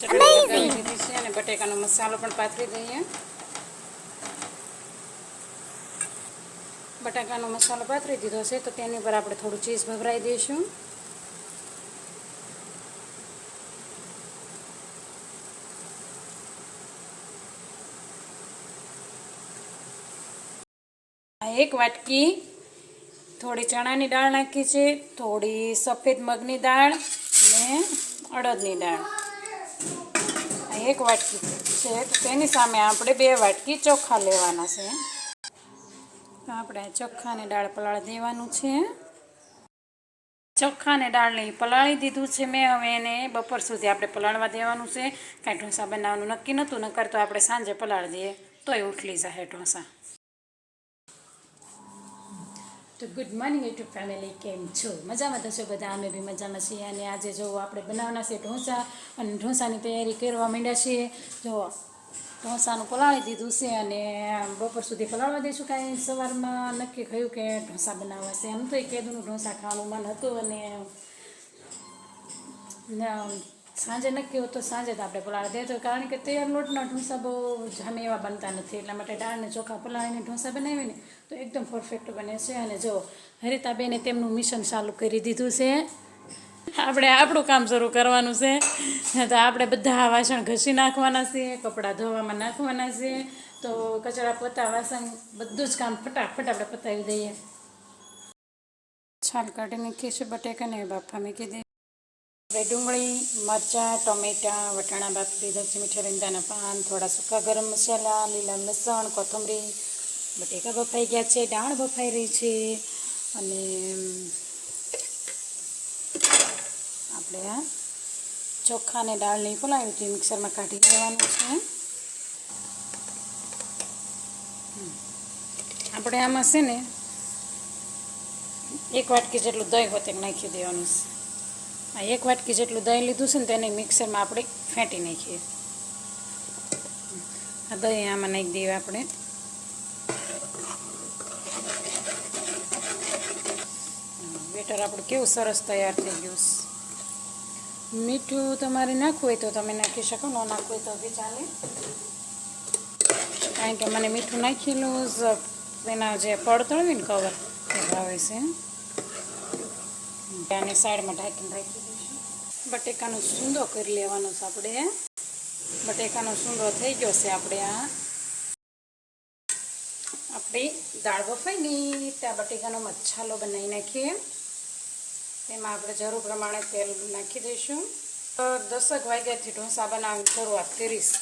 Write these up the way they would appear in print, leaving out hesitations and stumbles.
ચટણી લીધી છે અને બટેકાનો મસાલો પણ પાથરી દઈએ. બટાકાનો મસાલો પાથરી દીધો છે તો તેની પર આપણે થોડું ચીઝ ભભરાઈ દઈશું. એક વાટકી થોડી ચણાની દાળ નાખી છે, થોડી સફેદ મગની દાળ અને અડદની દાળ. એક વાટકી છે તો તેની સામે આપણે 2 વાટકી ચોખા લેવાના છે. તો આપણે ચોખાને દાળ પલાળી દેવાનું છે. ચોખાને દાળને પલાળી દીધું છે મેં. હવે એને બપોર સુધી આપણે પલાળવા દેવાનું છે. કાંઈ ઢોસા બનાવવાનું નક્કી નહોતું, નકર તો આપણે સાંજે પલાળી દઈએ તોય ઉઠલી જાય ઢોસા. તો ગુડ મોર્નિંગ યુટ્યુબ ફેમિલી, કેમ છો? મજામાં થશો બધા? અમે બી મજામાં છીએ. અને આજે જો આપણે બનાવવાના છે ઢોસા, અને ઢોસાની તૈયારી કરવા માંડ્યા છીએ. જો ઢોસાનું પલાળી દીધું છે અને બપોર સુધી પલાળવા દઈશું. કાંઈ સવારમાં નક્કી થયું કે ઢોસા બનાવવા છે. એમ તો એ કેદુનું ઢોસા ખાવાનું મન હતું અને સાંજે નક્કી હોતો સાંજે તો આપણે પલાળી દઈએ. તો કારણ કે તૈયાર લોટના ઢોસા બહુ જામે એવા બનતા નથી, એટલા માટે દાળને ચોખા પલાળીને ઢોસા બનાવીને તો એકદમ પરફેક્ટ બને છે. અને જો હરિતાબેને તેમનું મિશન ચાલુ કરી દીધું છે. આપણે આપણું કામ શરૂ કરવાનું છે. તો આપણે બધા વાસણ ઘસી નાખવાના છે, કપડાં ધોવામાં નાખવાના છે. તો કચરા પોતા વાસણ બધું જ કામ ફટાફટ આપણે પતાવી દઈએ. છાલ કાઢી નાખીએ છીએ બટેકાને બાફા મૂકી દઈએ. આપણે ડુંગળી, મરચાં, ટમેટાં, વટાણા બાફી દીધા છે, મીઠા લીમડાના પાન, થોડા સૂકા ગરમ મસાલા, લીલા લસણ, કોથમરી. બટેકા બફાઈ ગયા છે, દાળ બફાઈ રહી છે. અને આપણે આ ચોખા અને દાળ નહીં પલાળ્યું હતું, મિક્સરમાં કાઢી લેવાનું છે. આપણે આમાં છે ને 1 વાટકી જેટલું દહીં હોતે નાખી દેવાનું છે. આ 1 વાટકી જેટલું દહીં લીધું છે ને તેને મિક્સરમાં આપણે ફેંટી નાખીએ. આ દહીં આમાં નાખી દઈએ આપણે. બેટર આપણું કેવું સરસ તૈયાર થઈ ગયું છે. મીઠું તમારે નાખવું હોય તો તમે નાખી શકો, ન નાખવું હોય તો બી ચાલે. કારણ કે મને મીઠું નાખેલું જ એના જે પડતળ હોય ને કવર એ ભાવે છે. આને સાઈડમાં ઢાંકીને રાખી દઈશું. બટેકાનો સૂંદો કરી લેવાનો છે આપણે. બટેકાનો સૂંદો થઈ ગયો છે. આપણે આપણી દાળ બફાઈ ગઈ ત્યાં બટેકાનો મસાલો બનાવી નાખીએ. તેમાં આપણે જરૂર પ્રમાણે તેલ નાખી દઈશું. 10 વાગ્યાથી ઢોસા બનાવવાની શરૂઆત કરીશ.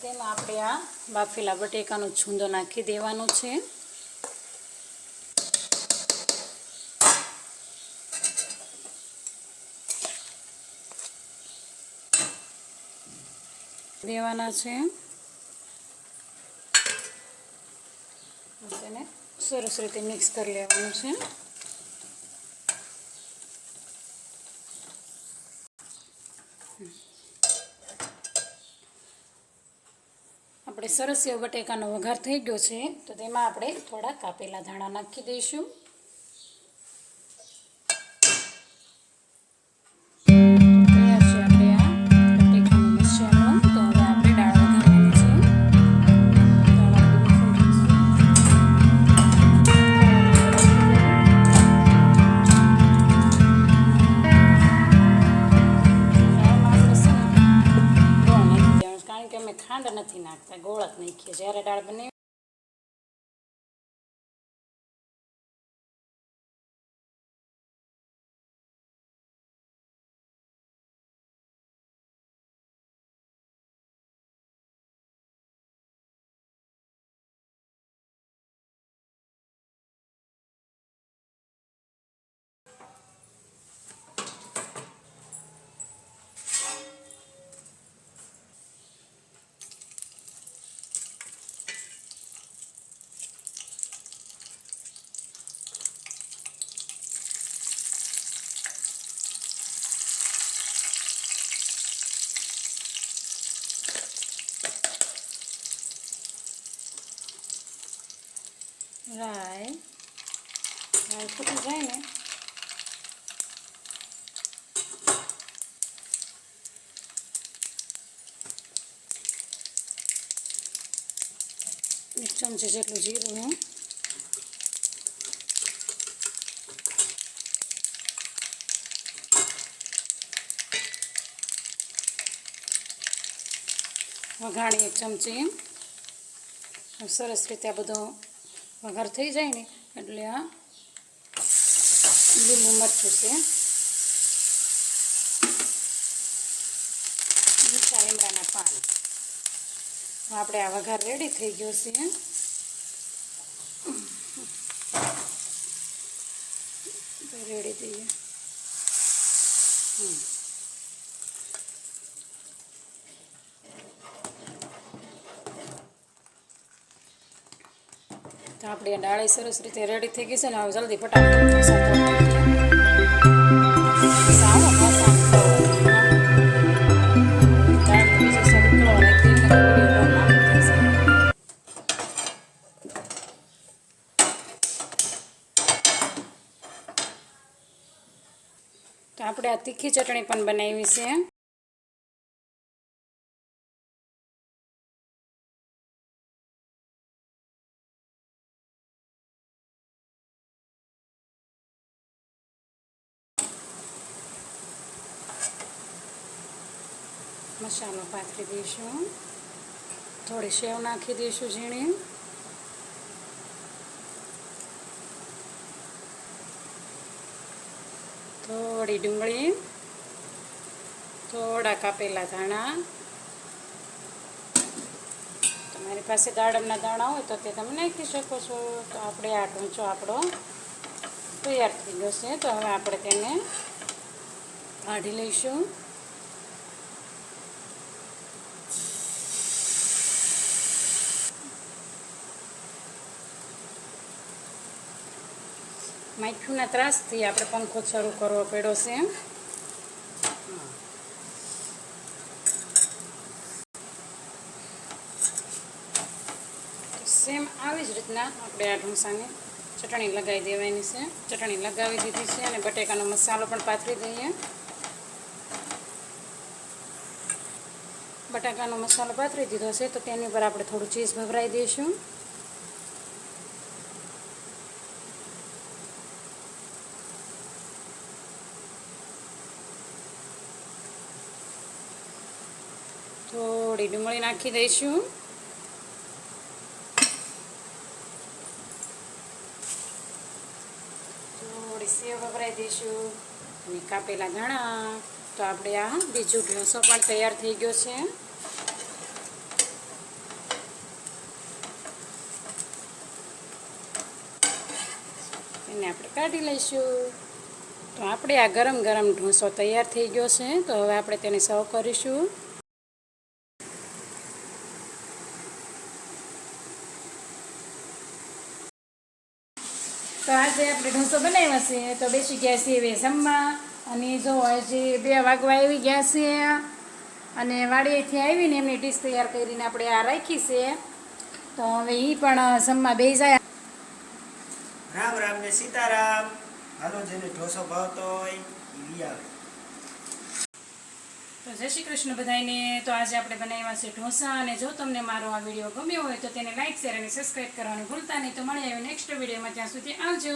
તેમાં આપણે આ બાફેલા બટેકાનો છૂંદો નાખી દેવાનો છે. તેને સરસ રીતે મિક્સ કરી લેવાનું છે. આપણે સરસ એવો બટેકાનો વઘાર થઈ ગયો છે. તો તેમાં આપણે થોડા કાપેલા ધાણા નાખી દઈશું. ખાંડ નથી નાખતા, ગોળ જ નાખીએ જ્યારે દાળ બને. રાઈ ફૂટી જાય ને એક ચમચી જેટલું જીરું, વઘાણી 1 ચમચી. સરસ રીતે આ બધો વઘાર થઈ જાય ને એટલે આ લીલું મરચું છે, મીઠા લીમડાના પાન. આપણે આ વઘાર રેડી થઈ ગયો છે. રેડી દઈએ. તો આપણી દાળ સરસ રીતે રેડી થઈ ગઈ છે ને. હવે જલ્દી ફટાફટ તો આપણે આ તીખી ચટણી પણ બનાવી છે. મસાલો પાથરી દઈશું, થોડી સેવ નાખી દઈશું ઝીણી, થોડી ડુંગળી, થોડા કાપેલા ધાણા. તમારી પાસે દાડમના દાણા હોય તો તે તમે નાખી શકો છો. તો આપણે આ ઢોંચો આપણો તૈયાર થઈ ગયો છે. તો હવે આપણે તેને કાઢી લઈશું. માખીના ત્રાસથી આપણે પંખો શરૂ કરવો પડ્યો છે. સેમ આવી જ રીતના આપણે આ ઢોસાને ચટણી લગાવી દેવાની છે. ચટણી લગાવી દીધી છે અને બટેકાનો મસાલો પણ પાથરી દઈએ. બટાકાનો મસાલો પાથરી દીધો છે તો તેની ઉપર આપણે થોડું ચીઝ ભભરાઈ દઈશું. થોડી ડુંગળી નાખી દઈશું. થોડી સેવ વપરાઈ દઈશું અને કાપેલા ધાણા. તો આપણે આ બીજો ઢોસો પણ તૈયાર થઈ ગયો છે. એને આપણે કાઢી લઈશું. તો આપણે આ ગરમ ગરમ ઢોસો તૈયાર થઈ ગયો છે. તો હવે આપણે તેને સર્વ કરીશું. તો આજે આપણે ઢોસો બનાવ્યો છે. તો બેસી ગયા છીએ હવે જમવા. અને જો હજી 2 વાગવા આવી ગયા છે અને વાડીએથી આવીને એમની ડીશ તૈયાર કરીને આપણે આ રાખી છે. તો હવે એ પણ જમવા બેસી જાય. રામ રામ ને સીતારામ. હાલો જેને ઢોસો ભાવતો હોય એ લઈ આવે. તો જય શ્રી કૃષ્ણ બધાને. તો આજે આપણે બનાવ્યા છે ઢોસા. અને જો તમને મારો આ વિડીયો ગમ્યો હોય તો તેને લાઈક શેર અને સબસ્ક્રાઈબ કરવાનું ભૂલતા નહીં. તો મળીએ નેક્સ્ટ વિડીયોમાં. ત્યાં સુધી આવજો.